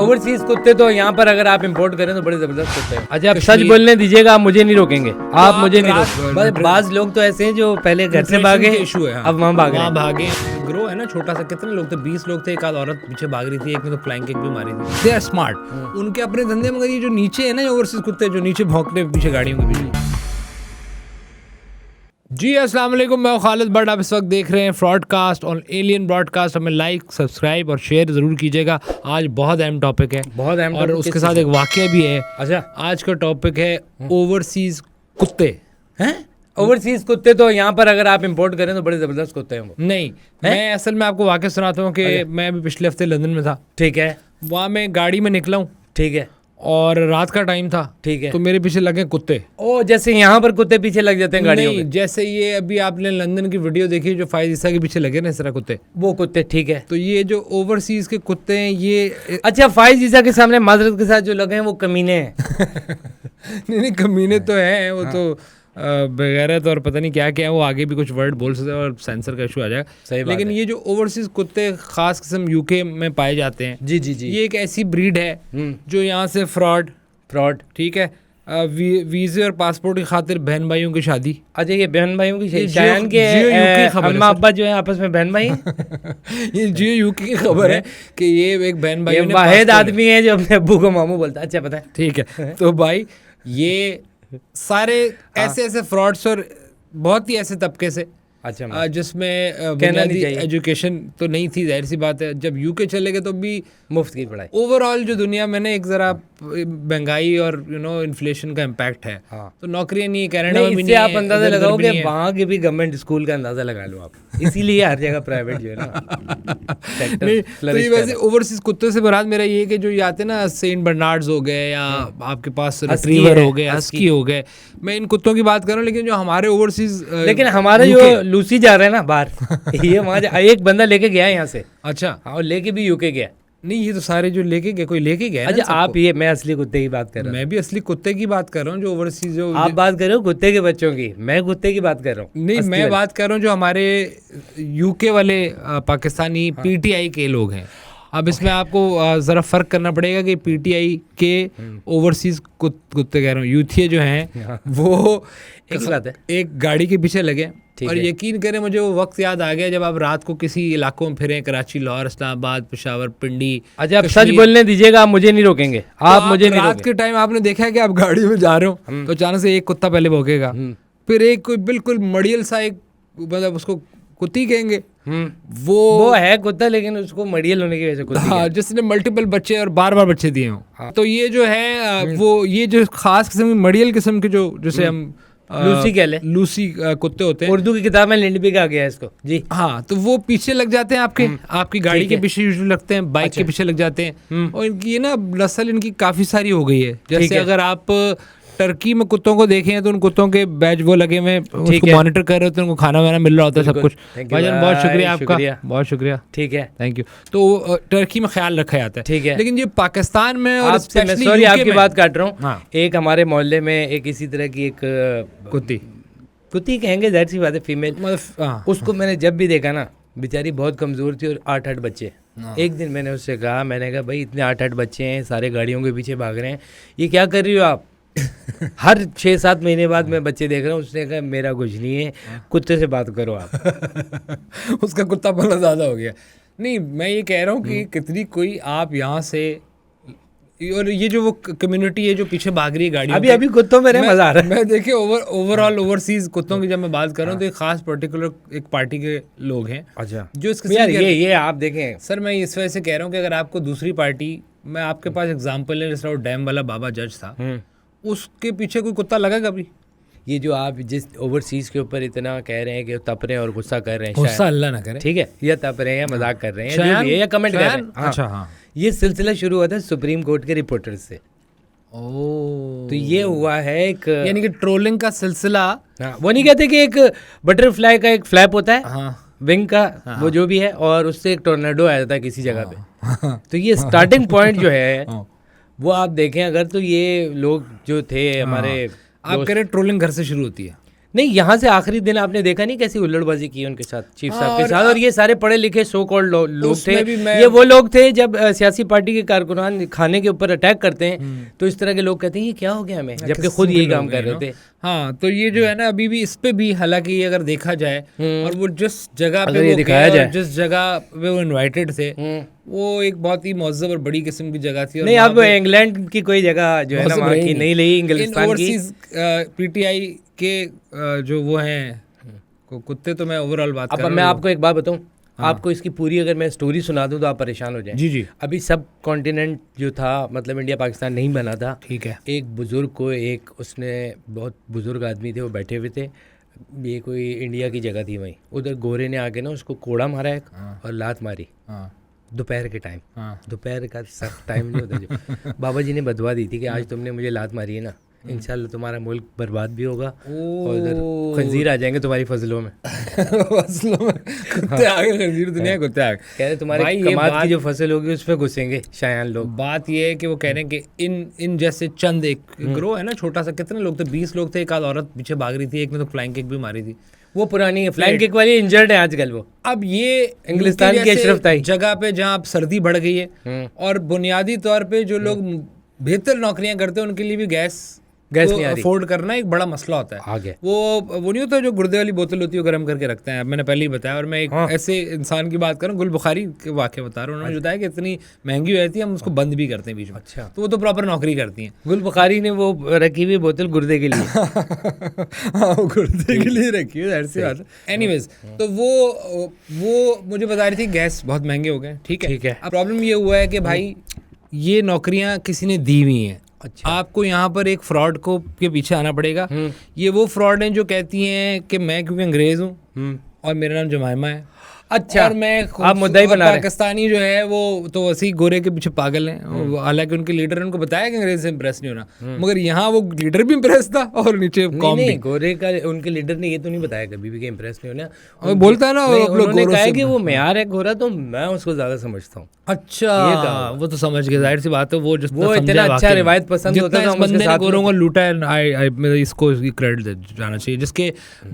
Overseas कुत्ते तो यहाँ पर अगर आप इंपोर्ट करें तो बड़े जबरदस्त कुत्ते हैं। अच्छा, आप सच बोलने दीजिएगा, आप मुझे नहीं रोकेंगे, आप मुझे नहीं रोकेंगे। बाज लोग तो ऐसे हैं जो पहले घर से भागे, इशू है, अब वहाँ भागे। ग्रो है ना छोटा सा, कितने लोग थे, 20 लोग थे, एक आध औरत पीछे भाग रही थी, एक ने तो फ्लाइंग किक भी मारी थी। दे आर स्मार्ट, उनके अपने धंधे। मगर ये जो नीचे है ना ओवरसीज कुत्ते जो नीचे भौंकते पीछे गाड़ियों के पीछे। जी अस्सलाम वालेकुम, मैं खालिद बट आप इस वक्त देख रहे हैं फ्रॉडकास्ट और एलियन ब्रॉडकास्ट। हमें लाइक, सब्सक्राइब और शेयर ज़रूर कीजिएगा। आज बहुत अहम टॉपिक है, बहुत अहम, और उसके साथ एक वाक़या भी है। अच्छा, आज का टॉपिक है ओवरसीज कुत्ते। हैं? ओवरसीज कुत्ते तो यहाँ पर अगर आप इंपोर्ट करें तो बड़े जबरदस्त कुत्ते हैं वो। नहीं, मैं असल में आपको वाक़या सुनाता हूँ कि मैं अभी पिछले हफ्ते लंदन में था। ठीक है, वहाँ मैं गाड़ी में निकला हूँ, ठीक है, और रात का टाइम था। ठीक है, तो मेरे पीछे लगे कुत्ते। ओ, जैसे यहाँ पर कुत्ते पीछे लग जाते हैं गाड़ियों नहीं, जैसे ये अभी आपने लंदन की वीडियो देखी जो फाइज ईसा के पीछे लगे ना इस तरह कुत्ते, वो कुत्ते। ठीक है, तो ये जो ओवरसीज के कुत्ते हैं ये अच्छा, फाइज ईसा के सामने माजरत के साथ जो लगे हैं वो कमीने हैं। नहीं, कमीने तो हैं, वो तो बेगैरत और पता नहीं क्या क्या है, वो आगे भी कुछ वर्ड बोल सकते हैं और सेंसर का इशू आ जाएगा। सही बात लेकिन है। ये जो ओवरसीज कुत्ते खास किस्म यूके में पाए जाते हैं, जी जी जी, ये एक ऐसी ब्रीड है जो यहाँ से फ्रॉड, ठीक है, वीजे और पासपोर्ट की खातिर बहन भाइयों की शादी। अच्छा, ये बहन भाइयों की ये शायन के अम्मा अब्बा जो है आपस में बहन भाई ये जियो यूके की खबर है कि ये एक बहन भाई वाहिद आदमी है जो अपने अब्बू को मामू बोलता है। अच्छा, पता है, ठीक है। तो भाई ये सारे ऐसे फ्रॉड्स और बहुत ही ऐसे तबके से, अच्छा, जिसमें बुनियादी एजुकेशन तो नहीं थी, जाहिर सी बात है। जब यूके चले गए तो भी मुफ्त की पढ़ाई। ओवरऑल जो दुनिया में ना एक जरा महंगाई और इन्फ्लेशन का इम्पैक्ट है। हाँ। तो नौकरियां नहीं, कनाडा में भी नहीं, आप अंदाजा लगाओ कि वहाँ के भी गवर्नमेंट स्कूल का अंदाजा लगा लो आप। इसीलिए हर जगह प्राइवेट जो है ना नहीं, तो ये वैसे ओवरसीज कुत्ते से बरात मेरा ये है कि जो ये आते ना सेंट बर्नार्ड्स हो गए या आपके पास रिट्रीवर हो गए, हस्की हो गए, मैं इन कुत्तों की बात कर रहा हूँ। लेकिन जो हमारे ओवरसीज, लेकिन हमारे जो लूसी जा रहे हैं ना बाहर, ये वहाँ एक बंदा लेके गया है यहाँ से। अच्छा, और लेके भी यूके गया। नहीं, ये तो सारे जो लेके गए, कोई लेके गया। अच्छा, आप ये, मैं असली कुत्ते की बात कर रहा हूँ। मैं भी असली कुत्ते की बात कर रहा हूँ जो ओवरसीज, जो आप बात कर रहे हो कुत्ते के बच्चों की, मैं कुत्ते की बात कर रहा हूँ। नहीं, मैं बात कर रहा हूँ जो हमारे यूके वाले पाकिस्तानी पीटीआई के लोग हैं। अब इसमें आपको ज़रा फ़र्क करना पड़ेगा कि पीटीआई के ओवरसीज कुत्ते कह रहा हूँ, यूथिया जो हैं वो एक गाड़ी के पीछे लगे। और यकीन करें, मुझे वो वक्त याद आ गया जब आप रात को किसी इलाकों में फिरें, कराची, लाहौर, इस्लामाबाद, पेशावर, पिंडी। अच्छा, आप सच बोलने दीजिएगा, आप मुझे नहीं रोकेंगे, आप मुझे नहीं रात के टाइम आपने देखा है कि आप गाड़ी में जा रहे हो तो अचानक से एक कुत्ता पहले भौंकेगा, फिर एक कोई बिल्कुल मड़ियल सा एक, मतलब उसको कुत्ती कहेंगे, वो है कुत्ता, लेकिन उसको मड़ियल होने की वजह से कुत्ती। हाँ, जिसने मल्टीपल बच्चे और बार बच्चे दिए हों। हाँ। तो ये जो है वो ये जो खास किस्म की मड़ियल किस्म के जो जिसे हम लूसी कह ले, लूसी कुत्ते होते हैं। उर्दू की किताब में लिंड भी कहा गया है इसको जी। हाँ, तो वो पीछे लग जाते हैं आपकी गाड़ी के पीछे यूजुअली लगते हैं, बाइक के पीछे लग जाते हैं। और इनकी ना नस्ल इनकी काफी सारी हो गई है। जैसे अगर आप टर्की में कुत्तों को देखें तो उन कुत्तों के बैच वो लगे हुए, उसको मॉनिटर कर रहे होते हैं, उनको खाना वाना मिल रहा होता है, सब कुछ। भाईजान बहुत शुक्रिया आपका, बहुत शुक्रिया, ठीक है, थैंक यू। तो टर्की में ख्याल रखा जाता है, ठीक है। लेकिन ये पाकिस्तान में, और सॉरी आपकी बात काट रहा हूँ, एक हमारे मोहल्ले में एक इसी तरह की एक कुत्ती कहेंगे, जाहिर सी बात है, फीमेल, मतलब उसको मैंने जब भी देखा ना, बेचारी बहुत कमजोर थी और 8 बच्चे। एक दिन मैंने उससे कहा, मैंने कहा भाई इतने 8 बच्चे हैं, सारे गाड़ियों के पीछे भाग रहे हैं, ये क्या कर रही हो आप? हर 6-7 महीने बाद मैं बच्चे देख रहा हूँ। उसने कहा मेरा कुछ नहीं है, कुत्ते से बात करो आप। उसका कुत्ता पला ज़्यादा हो गया। नहीं, मैं ये कह रहा हूँ कि कितनी कोई आप यहाँ से, और ये जो वो कम्युनिटी है जो पीछे भाग रही है गाड़ी, अभी कुत्तों में मजा आ रहा है। मैं देखिए ओवरऑल ओवरसीज कुत्तों की जब मैं बात कर रहा हूँ तो एक खास पर्टिकुलर एक पार्टी के लोग हैं। अच्छा, जो इसके यार ये आप देखें सर, मैं इस वजह से कह रहा हूँ कि अगर आपको दूसरी पार्टी, मैं आपके पास एग्जाम्पल है, जैसे वो डैम वाला बाबा जज था, उसके पीछे कोई कुत्ता लगा कभी? ये जो आप जिस ओवरसीज के ऊपर इतना कह रहे हैं कि तप रहे हैं और गुस्सा कर रहे हैं, गुस्सा अल्लाह ना करे, ठीक है, या तप रहे हैं या मजाक कर रहे हैं, जो भी है, या कमेंट कर रहे हैं। अच्छा, हाँ, ये सिलसिला शुरू हुआ था सुप्रीम कोर्ट के रिपोर्टर से। तो ये हुआ है एक, यानी कि ट्रोलिंग का सिलसिला। वो नहीं कहते कि एक बटरफ्लाई का एक फ्लैप होता है, विंग का, वो जो भी है, और उससे एक टोर्नेडो आ जाता है किसी जगह पे। तो ये स्टार्टिंग पॉइंट जो है वो आप देखें अगर, तो ये लोग जो थे हमारे, आप कह रहे ट्रोलिंग घर से शुरू होती है। नहीं, यहाँ से आखिरी दिन आपने देखा नहीं कैसी हुल्लड़बाजी की उनके साथ, चीफ साहब के साथ, और ये सारे पढ़े लिखे सो कॉल्ड लोग थे। ये वो लोग थे जब सियासी पार्टी के कारकुनान खाने के ऊपर अटैक करते हैं तो इस तरह के लोग कहते हैं ये क्या हो गया हमें, जबकि खुद यही काम कर रहे थे। हाँ, तो ये जो है ना अभी भी इस पे भी, हालांकि ये अगर देखा जाए और वो जिस जगह पे वो दिखाया जाए, जिस जगह पे वो इनवाइटेड थे, वो एक बहुत ही मुअज़्ज़ब और बड़ी किस्म की जगह थी। और नहीं, अब इंग्लैंड की कोई जगह जो है ना वहाँ की नहीं रही, इंग्लिस्तान की। पीटीआई के जो वो हैं कुत्ते, तो मैं ओवरऑल बात कर रहा हूँ। अब मैं आपको एक बात बताऊँ, आपको इसकी पूरी अगर मैं स्टोरी सुना दूं तो आप परेशान हो जाएं। जी जी। अभी सब कॉन्टिनेंट जो था, मतलब इंडिया पाकिस्तान नहीं बना था, ठीक है। एक बुज़ुर्ग को, एक उसने बहुत बुज़ुर्ग आदमी थे, वो बैठे हुए थे, ये कोई इंडिया की जगह थी वहीं, उधर गोरे ने आके ना उसको कोड़ा मारा एक और लात मारी दोपहर के टाइम। दोपहर का सख्त टाइम जो होता जो बाबा जी ने बदवा दी थी कि आज तुमने मुझे लात मारी है ना, इंशाल्लाह तुम्हारा मुल्क बर्बाद भी होगा और उधर खंजीर आ जाएंगे तुम्हारी फसलों में। फसलों में कुत्ते आ गए, खंजीर दुनिया कुत्ते आ गए। कह रहे तुम्हारी कमात की जो फसल होगी उस पर घुसेंगे शायान लोग। बात ये है कि वो कह रहे हैं कि इन जैसे चंद एक ग्रोह है ना छोटा सा, कितने लोग थे, 20 लोग थे, एक आध औरत पीछे भाग रही थी, एक ने तो फ्लाइंग किक भी मारी थी, वो पुरानी है फ्लाइंग किक वाली, इंजर्ड है आजकल वो। अब ये इंग्लिस्तान की अशरफ ताई जगह पे जहाँ अब सर्दी बढ़ गई है और बुनियादी तौर पे जो लोग बेहतर नौकरियां करते हैं उनके लिए भी गैस नहीं अफोर्ड करना एक बड़ा मसला होता है। आगे वो नहीं होता जो गुर्दे वाली बोतल होती है वो गर्म करके रखते हैं, मैंने पहले ही बताया। और मैं एक ऐसे इंसान की बात करूँ, गुल बुखारी के वाक़या बता रहा हूँ, उन्होंने बताया कि इतनी महंगी हो जाती है, हम उसको बंद भी करते हैं बीच में। अच्छा, तो वो तो प्रॉपर नौकरी करती हैं। गुल बुखारी ने वो रखी हुई बोतल गुर्दे के लिए। हाँ, वो गुर्दे के लिए रखी है, ऐसी बात है। एनीवेज, तो वो मुझे बता रही थी गैस बहुत महंगे हो गए। ठीक है। अब प्रॉब्लम ये हुआ है कि भाई ये नौकरियां किसी ने दी हुई हैं। अच्छा, आपको यहाँ पर एक फ्रॉड को के पीछे आना पड़ेगा। ये वो फ्रॉड हैं जो कहती हैं कि मैं क्योंकि अंग्रेज हूँ और मेरा नाम जमाइमा है, अच्छा, और मैं आप मुद्दा ही बना रहे हैं। पाकिस्तानी जो है वो तो वैसे ही गोरे के पीछे पागल हैं। हालांकि उनके लीडर ने उनको बताया कि अंग्रेज से इंप्रेस नहीं होना, मगर यहाँ वो लीडर भी इंप्रेस था और नीचे कौम भी। गोरे का उनके लीडर ने ये तो नहीं बताया कभी भी कि इंप्रेस नहीं होना, और बोलता है ना उन्होंने कहा कि वो मेयार है गोरा, तो मैं उसको ज्यादा समझता हूँ। अच्छा, वो तो समझ गए, जाहिर सी बात है, वो इतना अच्छा रिवायत पसंद होता है, बंदे ने गोरों को लूटा है, इसको क्रेडिट जाना चाहिए, जिसके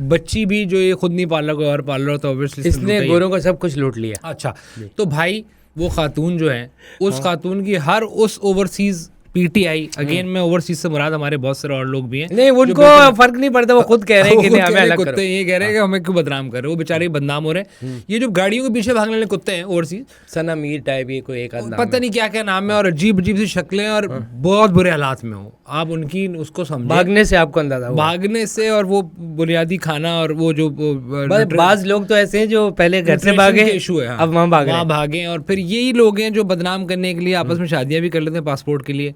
बच्ची भी जो ये खुद नहीं पाल रहा और पाल रहा था, ऑब्वियसली इसने गोरों का सब कुछ लूट लिया। अच्छा, तो भाई वो खातून जो है, उस खातून की हर उस ओवरसीज पीटीआई, अगेन में ओवरसीज से मुराद हमारे बहुत सारे और लोग भी हैं, नहीं उनको फर्क नहीं पड़ता, वो खुद कह रहे हैं कि नहीं हमें अलग करो। कुत्ते ये कह रहे हैं कि हमें क्यों बदनाम कर रहे हो, वो बेचारे बदनाम हो रहे हैं। ये जो गाड़ियों के पीछे भागने वाले कुत्ते हैं ओवरसीज, सना मीर टाइप, ये कोई एक आध नाम पता नहीं क्या क्या नाम है, और अजीब अजीब सी शक्लें और बहुत बुरे हालात में हो, आप उनकी उसको समझे। भागने से आपको अंदाजा, भागने से, और वो बुनियादी खाना, और वो जो बाज लोग तो ऐसे हैं जो पहले घर से भागे, इशू है, अब वहाँ भागे, और फिर यही लोग हैं जो बदनाम करने के लिए आपस में शादियां भी कर लेते हैं पासपोर्ट के लिए।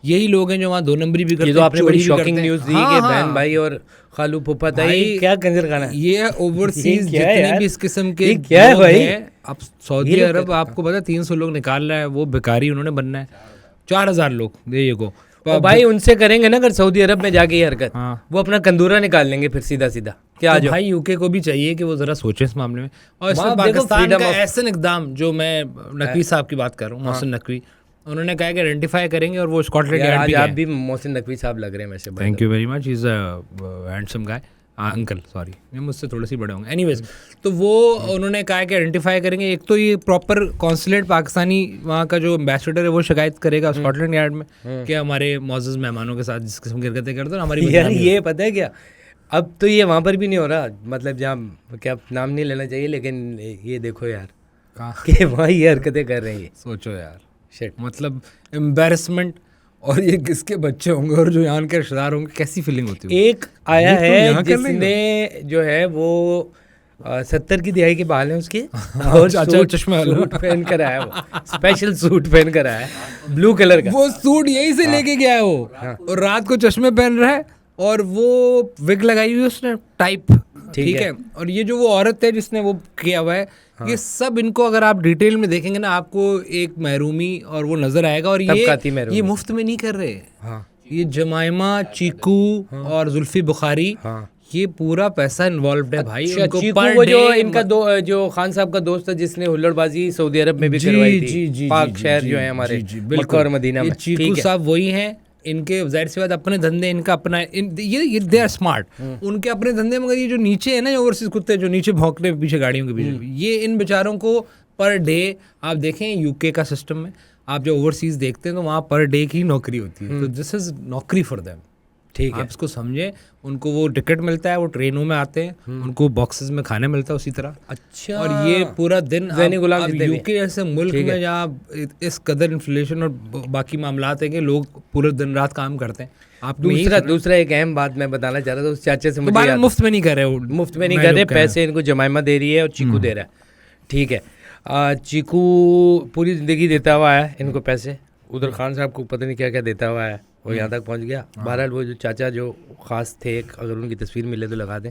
यही लोग हैं जो वहाँ 2 नंबरी भी करते हैं। ये तो आपने बड़ी शॉकिंग न्यूज़ दी कि बहन भाई और खालू फूफा ताई क्या कंजर खाना है। ये ओवरसीज जितने भी इस किस्म के क्या है भाई, अब सऊदी अरब आपको पता 300 लोग निकाल रहा है, वो भिखारी उन्होंने बनना है, 4000 लोग ये को भाई उनसे करेंगे ना अगर सऊदी अरब में जाके ये हरकत, वो अपना कंदूरा निकाल लेंगे फिर सीधा क्या। तो भाई यूके को भी चाहिए कि वो जरा सोचे इस मामले में। और इसमें पाकिस्तान का ऐसा इकदाम, जो मैं नकवी साहब की बात कर रहा हूँ, मोहसिन नकवी, उन्होंने कहा कि आइडेंटिफाई करेंगे, और वो स्कॉटलैंड यार्ड भी आप भी मोहसिन नकवी साहब लग रहे हैं वैसे। Thank you very much, is handsome guy, uncle, sorry ये मुझसे थोड़े से बड़े होंगे। एनीवेज, तो वो उन्होंने कहा कि आइडेंटिफाई करेंगे। एक तो ये प्रॉपर कॉन्सुलेट पाकिस्तानी वहाँ का जो एम्बेसडर है वो शिकायत करेगा स्कॉटलैंड यार्ड में कि हमारे मौजूद मेहमानों के साथ जिस किस्म की हरकतें करते हैं हमारी। यार ये पता है क्या, अब तो ये वहाँ पर भी नहीं हो रहा, मतलब जहाँ क्या नाम नहीं लेना चाहिए, लेकिन ये देखो यार कि वहाँ ये हरकतें कर रहे हैं। सोचो यार, शिट, मतलब एम्बैरेसमेंट, और ये किसके बच्चे होंगे और जो यहाँ के रिश्तेदार होंगे, कैसी फीलिंग होती है। एक आया है जिसने जो है वो 70 की दिहाई के बाल हैं उसके, और चश्मा सूट पहन कर आया, वो स्पेशल सूट पहन कर आया ब्लू कलर का। वो सूट यहीं से लेके गया है वो, और रात को चश्मे पहन रहा है, और वो विग लगाई हुई उसने टाइप, ठीक है। और ये जो वो औरत है जिसने वो किया हुआ है, ये सब इनको अगर आप डिटेल में देखेंगे ना, आपको एक महरूमी और वो नजर आएगा। और ये मुफ्त में नहीं कर रहे, ये जमाइमा, चीकू और जुल्फी बुखारी, ये पूरा पैसा इन्वॉल्व है भाई। चीकू वो जो इनका जो खान साहब का दोस्त है जिसने हुल्लड़बाजी सऊदी अरब में भी करवाई थी, पाक शहर जो है हमारे मक्का और मदीना में, चीकू साहब वही हैं इनके जाहिर सी बात अपने धंधे, इनका अपना ये दे आर स्मार्ट, उनके अपने धंधे, मगर ये जो नीचे है ना ओवरसीज कुत्ते जो नीचे भौंकते पीछे गाड़ियों के पीछे, ये इन बेचारों को पर डे आप देखें यूके का सिस्टम में, आप जो ओवरसीज देखते हैं तो वहाँ पर डे की नौकरी होती है, तो दिस इज नौकरी फॉर देम। ठीक है, आप इसको समझे, उनको वो टिकट मिलता है, वो ट्रेनों में आते हैं, उनको बॉक्सेस में खाने मिलता है उसी तरह। अच्छा, और ये पूरा दिन यूके जैसे मुल्क में जहाँ इस कदर इन्फ्लेशन और बाकी मामलात है कि लोग पूरे दिन रात काम करते हैं। आप दूसरा एक अहम बात मैं बताना चाह रहा था उस चाचे से, मुझे मुफ्त में नहीं कर रहे, मुफ्त में नहीं कर रहे, पैसे इनको जमाइमा दे रही है और चीकू दे रहा है। ठीक है, चीकू पूरी ज़िंदगी देता हुआ है इनको पैसे, उधर खान साहब को पता नहीं क्या क्या देता हुआ है, वो यहाँ तक पहुँच गया। बहरहाल वो जो चाचा जो ख़ास थे, अगर उनकी तस्वीर मिले तो लगा दें।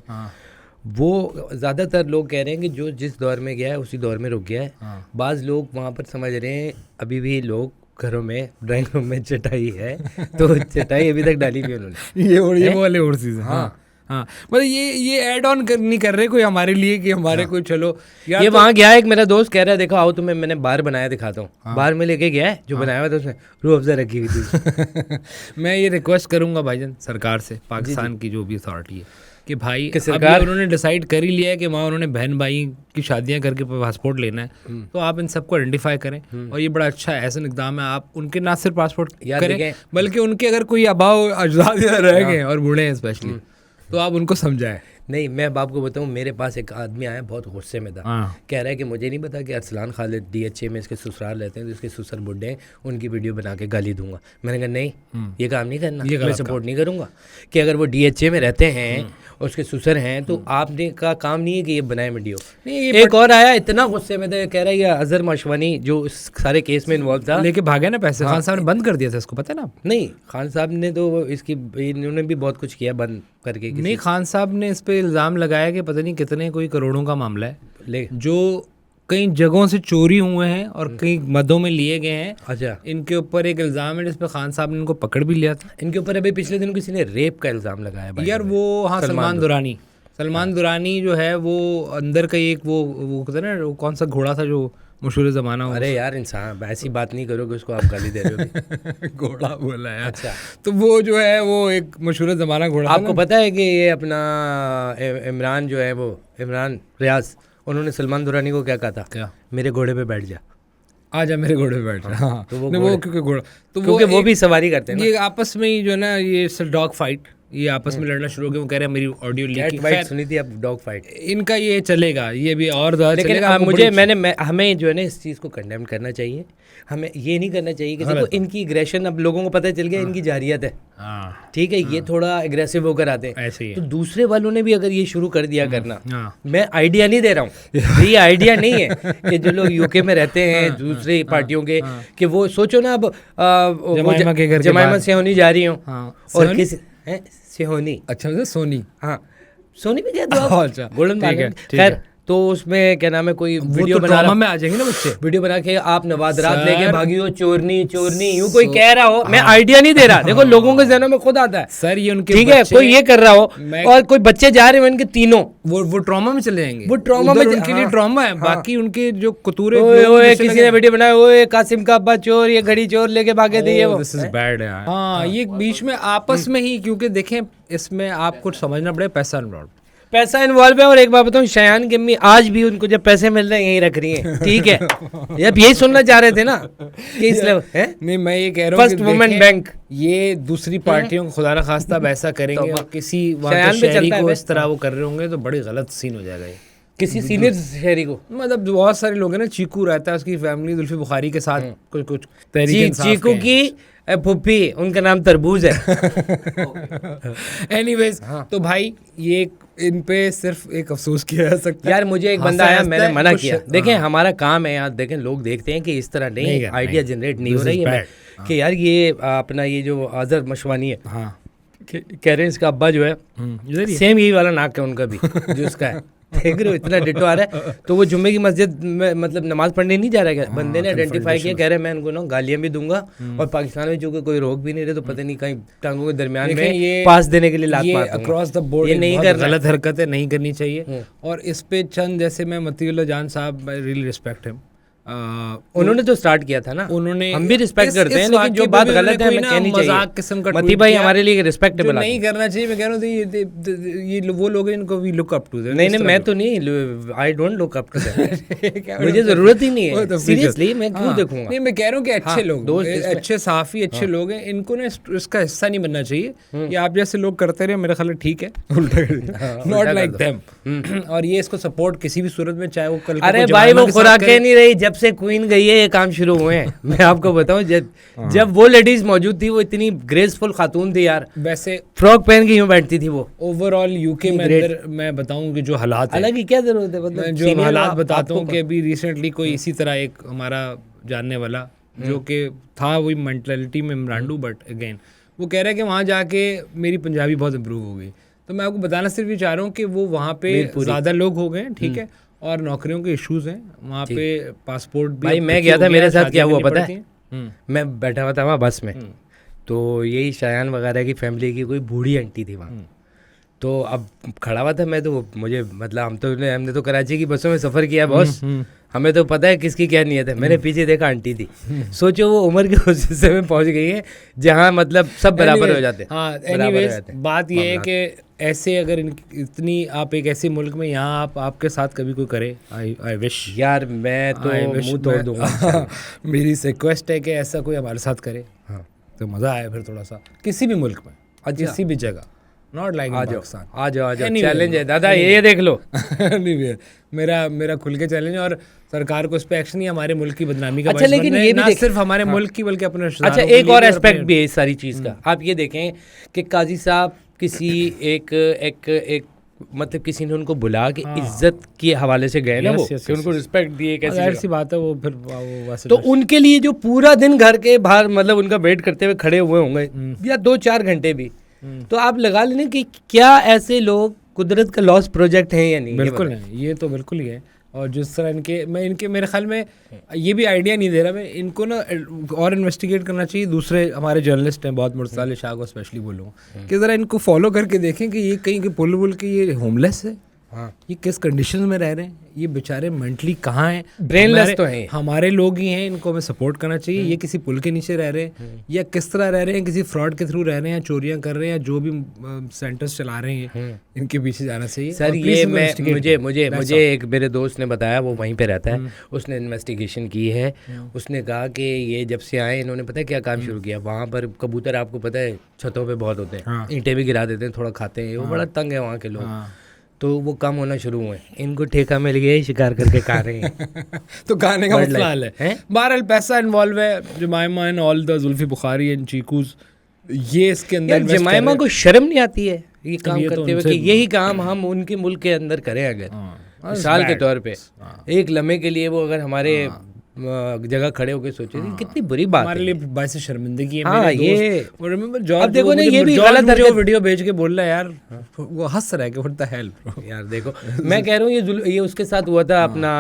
वो ज़्यादातर लोग कह रहे हैं कि जो जिस दौर में गया है उसी दौर में रुक गया है। बाज़ लोग वहाँ पर समझ रहे हैं अभी भी लोग घरों में ड्राइंग रूम में चटाई है, तो चटाई अभी तक डाली भी उन्होंने। ये वाले और चीज़। हाँ, मतलब ये ऐड ऑन नहीं कर रहे कोई हमारे लिए कि हमारे कोई चलो ये तो वहाँ गया है। एक मेरा दोस्त कह रहा है देखो आओ तुम्हें मैंने बार बनाया दिखाता हूँ। बार में लेके गया है जो बनाया हुआ था उसमें रूह अफ़ज़ा रखी हुई थी। मैं ये रिक्वेस्ट करूँगा भाईजान सरकार से, पाकिस्तान की जो भी अथॉरिटी है, कि भाई सरकार उन्होंने डिसाइड कर ही लिया है कि वहाँ उन्होंने बहन भाई की शादियाँ करके पासपोर्ट लेना है, तो आप इन सबको आइडेंटिफाई करें। और ये बड़ा अच्छा ऐसा इकदाम है, आप उनके ना सिर्फ पासपोर्ट करें बल्कि उनके अगर कोई अभाव अजदाद रह गए और बूढ़े हैं स्पेशली, तो आप उनको समझाएं। नहीं, मैं बाप को बताऊं, मेरे पास एक आदमी आया बहुत गुस्से में था, कह रहा है कि मुझे नहीं पता कि अरसलान खालिद DHA में इसके ससुराल रहते हैं, तो इसके ससुर बुड्ढे हैं, उनकी वीडियो बना के गाली दूंगा। मैंने कहा नहीं, ये काम नहीं करना, मैं सपोर्ट नहीं करूंगा कि अगर वो DHA में रहते हैं और उसके ससुर हैं तो आपने का काम नहीं है कि ये बनाए वीडियो। एक और आया इतना गुस्से में था, कह रहा है ये अजहर माशवानी जो इस सारे केस में इन्वॉल्व था, लेके भागे ना पैसे। खान साहब ने बंद कर दिया था इसको, पता है ना? नहीं, खान साहब ने तो इसकी इन्होंने भी बहुत कुछ किया बंद करके। नहीं, खान साहब ने इस पे इल्ज़ाम लगाया कि पता नहीं कितने कोई करोड़ों का मामला है जो कई जगहों से चोरी हुए हैं और कई मदों में लिए गए हैं। अच्छा, इनके ऊपर एक इल्ज़ाम है जिस पे खान साहब ने इनको पकड़ भी लिया था। इनके ऊपर अभी पिछले दिन किसी ने रेप का इल्ज़ाम लगाया यार। वो हाँ, सलमान दुरानी जो है वो अंदर का एक वो कहते हैं ना, वो कौन सा घोड़ा था जो मशहूर ज़माना हो। अरे यार इंसान ऐसी बात नहीं करोगे, उसको आप गाली दे रहे हो। घोड़ा बोला है। अच्छा, तो वो जो है वो एक मशहूर ज़माना घोड़ा। आपको पता है कि ये अपना इमरान जो है वो इमरान रियाज, उन्होंने सलमान दुरानी को क्या कहा था? क्या? मेरे घोड़े पे बैठ जा, आजा मेरे घोड़े पे बैठ जा। हाँ, तो वो क्योंकि घोड़ा तो वो भी सवारी करते हैं। ये आपस में ही जो है ना, ये डॉग फाइट, ये आपस में लड़ना शुरू हो गया। वो कह रहे हैं मेरी ऑडियो लीक सुनी थी, अब डॉग फाइट इनका ये चलेगा, ये भी और लेकिन हमें जो है ना इस चीज़ को कंडेम करना चाहिए। हमें ये नहीं करना चाहिए कि देखो इनकी एग्रेशन अब लोगों को पता चल गया इनकी जारियत है। ठीक है, ये थोड़ा एग्रेसिव होकर आते हैं ऐसे ही। तो दूसरे वालों ने भी अगर ये शुरू कर दिया करना, मैं आइडिया नहीं दे रहा हूँ, ये आइडिया नहीं है कि जो लोग यूके में रहते हैं दूसरी पार्टियों के, कि वो सोचो ना अब जमाइमा से होनी जा रही हूँ और किसी सिहोनी। अच्छा, सोनी। हाँ, सोनी भी क्या गोल्डन। खैर, तो उसमें क्या नाम है कोई वीडियो बना रहा में आ जाएंगे ना बच्चे, वीडियो बना के आप नवादरात लेके भागी हो, चोरनी यूं कोई कह रहा हो। मैं आइडिया नहीं दे रहा, देखो लोगों के जहनों में खुद आता है सर ये उनके, ठीक है, कोई ये कर रहा हो और कोई बच्चे जा रहे हो इनके तीनों, वो ट्रॉमा में चले जाएंगे। वो ट्रॉमा में उनके लिए ट्रॉमा है। बाकी उनके जो कतूरे, किसी ने वीडियो बनाया, ओए कासिम का अब्बा चोर, ये घड़ी चोर लेके भागे थे, ये दिस इज बैड है। हाँ, ये बीच में आपस में ही, क्योंकि देखें इसमें आपको समझना पड़ेगा पैसा इन्वॉल्व है। और एक बात बताऊं, शयान की अम्मी आज भी उनको जब पैसे मिल रहे हैं यही रख रही हैं। ठीक है, अब यही सुनना चाह रहे थे ना कि इस लेवल है। नहीं, मैं ये कह रहा हूँ फर्स्ट वुमेन बैंक, ये दूसरी पार्टियों को खुदा न खास्ता ऐसा करेंगे और किसी शहरी को इस तरह वो कर रहे होंगे तो बड़ी गलत सीन हो जाएगा। ये किसी सीनियर शहरी को, मतलब बहुत सारे लोग हैं ना, चीकू रहता है, उसकी फैमिली जुल्फी बुखारी के साथ कुछ चीकू की फुप्पी, उनका नाम तरबूज है। एनीवेज, तो भाई ये इन पे सिर्फ एक अफसोस किया जा सकता है। यार मुझे एक बंदा आया, मैंने मना किया। देखें हमारा काम है यार, देखें लोग देखते हैं कि इस तरह नहीं आइडिया जनरेट नहीं हो रही है कि यार ये अपना ये जो अजहर मशवानी है, कह रहे हैं इसका अब्बा जो है सेम यही वाला नाक है उनका भी जो उसका है। देख रहे हो इतना डिटो आ रहा है। तो वो जुम्मे की मस्जिद में मतलब नमाज पढ़ने नहीं जा रहा है, बंदे ने आइडेंटिफाई किया, कह रहे हैं मैं इनको ना गालियाँ भी दूंगा और पाकिस्तान में चूंकि कोई रोक भी नहीं रहे तो पता नहीं कहीं टांगों के दरमियान में पास देने के लिए लात मारता हूं। अक्रॉस द बोर्ड ये नहीं कर, गलत हरकत है, नहीं करनी चाहिए। और इस पे चंद जैसे मैं मतीउल्लाह जान साहब, आई रियली रिस्पेक्ट हिम, उन्होंने तो स्टार्ट किया था ना, उन्होंने, हम भी रिस्पेक्ट करते हैं, लेकिन जो बात गलत है हमें कहनी चाहिए। मजाक किस्म का मती भाई हमारे लिए रिस्पेक्टेबल नहीं करना चाहिए। मैं कह रहा हूँ ये वो लोग हैं जिनको वी लुक अप टू। नहीं मैं तो नहीं, I don't look up to that, मुझे जरूरत ही नहीं है सीरियसली, मैं क्यों देखूंगा। नहीं मैं कह रहा हूँ कि अच्छे लोग, अच्छे साफी अच्छे लोग हैं, इनको ना इसका हिस्सा नहीं बनना चाहिए। ये आप जैसे लोग करते रहे, मेरा ख्याल ठीक है, उल्टा नॉट लाइक देम। और ये इसको सपोर्ट किसी भी सूरत में, चाहे वो कल, अरे भाई वो खुराकें नहीं रही जब से क्वीन गई है, ये काम शुरू हुए हैं। मैं आपको बताऊं, जब वो लेडीज मौजूद थी, वो इतनी ग्रेसफुल खातून थी यार, वैसे फ्रॉक पहन के यूं बैठती थी वो। ओवरऑल यूके में अंदर मैं बताऊं कि जो हालात, हालांकि क्या जरूरत है, मतलब जो हालात बताता हूँ कि अभी रिसेंटली कोई इसी तरह एक हमारा जानने वाला जो कि था वही मेंटलिटी में इमरानडू, बट अगेन वो कह रहा है कि वहाँ जाके मेरी पंजाबी बहुत इम्प्रूव हो गई। तो मैं आपको बताना सिर्फ ये चाह रहा हूँ कि वो वहाँ पे ज़्यादा लोग हो गए, ठीक है, और नौकरियों के इश्यूज हैं वहाँ पे, पासपोर्ट भी। भाई मैं गया था, मेरे साथ क्या हुआ पता है, मैं बैठा हुआ था वहाँ बस में, तो यही शायान वगैरह की फैमिली की कोई बूढ़ी आंटी थी वहाँ, तो अब खड़ा हुआ था मैं, तो मुझे मतलब हमने तो कराची की बसों में सफ़र किया बॉस, हमें तो पता है किसकी क्या नियत है। मैंने पीछे देखा आंटी थी, सोचो वो उम्र के उस हिस्से में पहुंच गई है जहाँ मतलब सब बराबर हो जाते हैं। हाँ, एनीवेज बात ये है कि ऐसे अगर इतनी आप एक ऐसे मुल्क में, यहाँ आपके साथ कभी कोई करे, आई विश यार, मैं तो मुंह तोड़ दूंगा। मेरी रिक्वेस्ट है कि ऐसा कोई हमारे साथ करे, हाँ, तो मज़ा आए फिर थोड़ा सा किसी भी मुल्क में, किसी भी जगह, नॉट लाइक पाकिस्तान। आ जाओ चैलेंज है दादा, ये देख लो। नहीं मेरा खुल के चैलेंज है, और सरकार को इस पे एक्शन नहीं, हमारे मुल्क की बदनामी का। अच्छा, लेकिन ये भी सिर्फ हमारे मुल्क की बल्कि अपने, अच्छा एक और एस्पेक्ट भी है इस सारी चीज़ का। आप ये देखें कि काजी साहब किसी एक मतलब किसी ने उनको बुला के इज्जत के हवाले से गए ना, वो कि उनको रिस्पेक्ट दिए, कैसी ऐसी बात है वो, फिर वो तो उनके लिए जो पूरा दिन घर के बाहर मतलब उनका वेट करते हुए खड़े हुए होंगे या 2-4 घंटे भी, तो आप लगा लेना कि क्या ऐसे लोग कुदरत का लॉस प्रोजेक्ट हैं या नहीं। बिल्कुल है, ये तो बिल्कुल ही है। और जिस तरह इनके मेरे ख्याल में ये भी आइडिया नहीं दे रहा मैं, इनको ना और इन्वेस्टिगेट करना चाहिए। दूसरे हमारे जर्नलिस्ट हैं बहुत, मुर्साल शाह को स्पेशली बोलूँगा कि ज़रा इनको फॉलो करके देखें कि ये कहीं के पुल वुल के ये होमलेस है, हाँ, ये किस कंडीशन में रह रहे हैं, ये बेचारे मेंटली कहाँ हैं, ब्रेनलेस तो हैं, हमारे लोग ही हैं, इनको हमें सपोर्ट करना चाहिए। ये किसी पुल के नीचे रह रहे हैं या किस तरह रह रहे हैं, किसी फ्रॉड के थ्रू रह रहे हैं, चोरियां कर रहे हैं, या जो भी सेंटर्स चला रहे हैं, इनके पीछे जाना चाहिए। सर ये मुझे एक मेरे दोस्त ने बताया, वो वहीं पे रहता है, उसने इन्वेस्टिगेशन की है, उसने कहा कि ये जब से आए इन्होंने पता है क्या काम शुरू किया, वहाँ पर कबूतर आपको पता है छतों पे बहुत होते हैं, ईंटें भी गिरा देते हैं, थोड़ा खाते हैं, वो बड़ा तंग है वहाँ के लोग, तो वो कम होना शुरू हुए, इनको ठेका मिल गया, शिकार करके खा रहे हैं। तो खाने का मसला हल है, बहरहाल पैसा इन्वॉल्व है। Jemima and all the Zulfi Bukhari and चीकूज, ये इसके अंदर जमाइमा को शर्म नहीं आती है ये काम करते हुए कि यही काम हम उनके मुल्क के अंदर करें। अगर मिसाल के तौर पे एक लम्हे के लिए वो अगर हमारे जगह खड़े होकर सोचे कितनी बुरी बात हमारे लिए बायसे शर्मिंदगी है। हाँ, ये अब देखो ना, ये भी गलत है, जो वीडियो भेज के बोल रहा है यार, वो हंस रहा है कि व्हाट द हेल ब्रो। यार देखो मैं कह रहा हूँ ये उसके साथ हुआ था अपना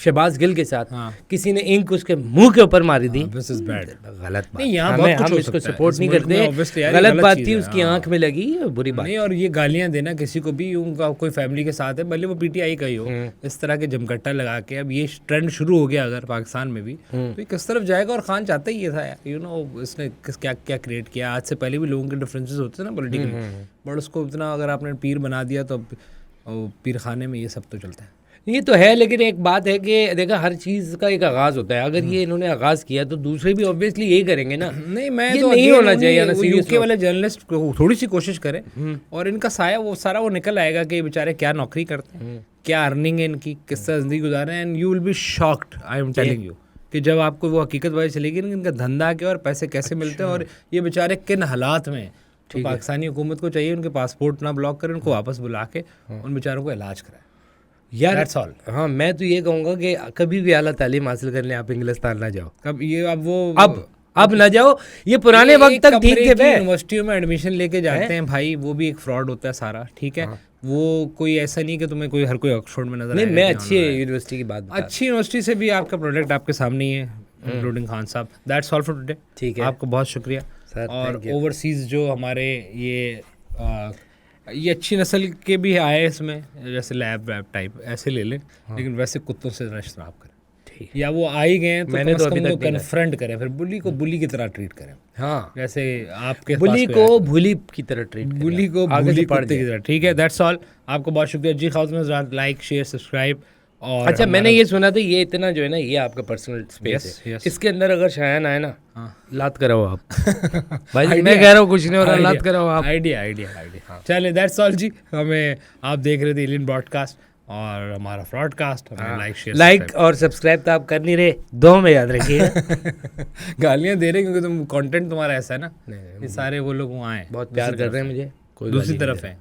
शहबाज गिल के साथ, किसी ने इंक उसके मुंह के ऊपर मारी दी, दिस इज बैड, गलत बात। नहीं हम इसको सपोर्ट नहीं करते, गलत बात थी, उसकी आंख में लगी, बुरी बात नहीं। और ये गालियां देना किसी को भी, उनका कोई फैमिली के साथ है, भले वो पीटीआई का ही हो, इस तरह के जमकट्टा लगा के अब ये ट्रेंड शुरू हो गया अगर पाकिस्तान में भी, तो ये किस तरफ जाएगा। और खान चाहता ही ये था यार, यू नो, इसने क्या क्या क्रिएट किया। आज से पहले भी लोगों के डिफरेंसेस होते थे ना पॉलिटिकली, बट उसको इतना अगर आपने पीर बना दिया तो पीर खाने में ये सब तो चलता है। ये तो है, लेकिन एक बात है कि देखा हर चीज़ का एक आगाज़ होता है, अगर ये इन्होंने आगाज़ किया तो दूसरे भी ऑब्वियसली यही करेंगे ना। नहीं, मैं ये तो नहीं होना चाहिए ना, यूके वाले जर्नलिस्ट थोड़ी सी कोशिश करें और इनका साया वो सारा वो निकल आएगा कि बेचारे क्या नौकरी करते हैं, क्या अर्निंग है इनकी, किस तरह जिंदगी गुजार रहे हैं, and you will be shocked, I am telling you, कि जब आपको वो हकीकत पता चलेगी ना इनका धंधा क्या और पैसे कैसे मिलते हैं और ये बेचारे किन हालात में। तो पाकिस्तानी हुकूमत को चाहिए उनके पासपोर्ट ना ब्लॉक करें, उनको वापस बुला के उन बेचारों को इलाज कराए यार। That's all. हाँ, मैं तो ये कहूँगा कि कभी भी आला तालीम हासिल करने आप इंग्लिस्तान ना जाओ, कब ये अब ना जाओ, ये पुराने वक्त तक ठीक थे। यूनिवर्सिटियों में एडमिशन लेके जाते हैं भाई, वो भी एक फ्रॉड होता है सारा, ठीक है। वो कोई ऐसा नहीं कि तुम्हें कोई हर कोई ऑक्सफोर्ड में नजर नहीं, मैं अच्छी यूनिवर्सिटी की बात, अच्छी यूनिवर्सिटी से भी आपका प्रोडक्ट आपके सामने ही है, इंक्लूडिंग खान साहब। That's all for today. ठीक है, आपको बहुत शुक्रिया सर। और ओवरसीज जो हमारे ये अच्छी नस्ल के भी आए इसमें, जैसे लैब वैब टाइप ऐसे ले लें, लेकिन वैसे कुत्तों से इज्तनाब करें। ठीक। या वो आ ही गए हैं तो मैंने कम तो से अभी कम तक वो नहीं कन्फ्रंट करें, फिर बुली को बुली की तरह ट्रीट करें, हाँ, जैसे आपके बुली पास को भूली की तरह ट्रीट करें, बुली को आगे बुली से पढ़ कुत्ते की जाए। तरह। ठीक है, दैट्स ऑल। आपको बहुत शुक्रिया जी खाउस, लाइक शेयर सब्सक्राइब। और अच्छा, मैंने ये सुना था ये इतना जो है ना, ये आपका पर्सनल स्पेस Yes, है, yes. इसके अंदर अगर शायान आए ना, हाँ। लात कराओ आप। भाई Idea. मैं कह रहा हूँ कुछ नहीं हो रहा, लात कराओ आप। आइडिया। चलिए, दैट्स ऑल जी। हमें आप देख रहे थे एलियन ब्रॉडकास्ट और हमारा ब्रॉडकास्ट। हमें लाइक और सब्सक्राइब तो आप कर नहीं रहे, दो में याद रखिएगा। गालियाँ दे रहे क्योंकि तुम कंटेंट तुम्हारा ऐसा है ना, ये सारे वो लोग वहाँ हैं, बहुत प्यार कर रहे हैं मुझे, कोई दूसरी गाली नहीं तरफ दे है।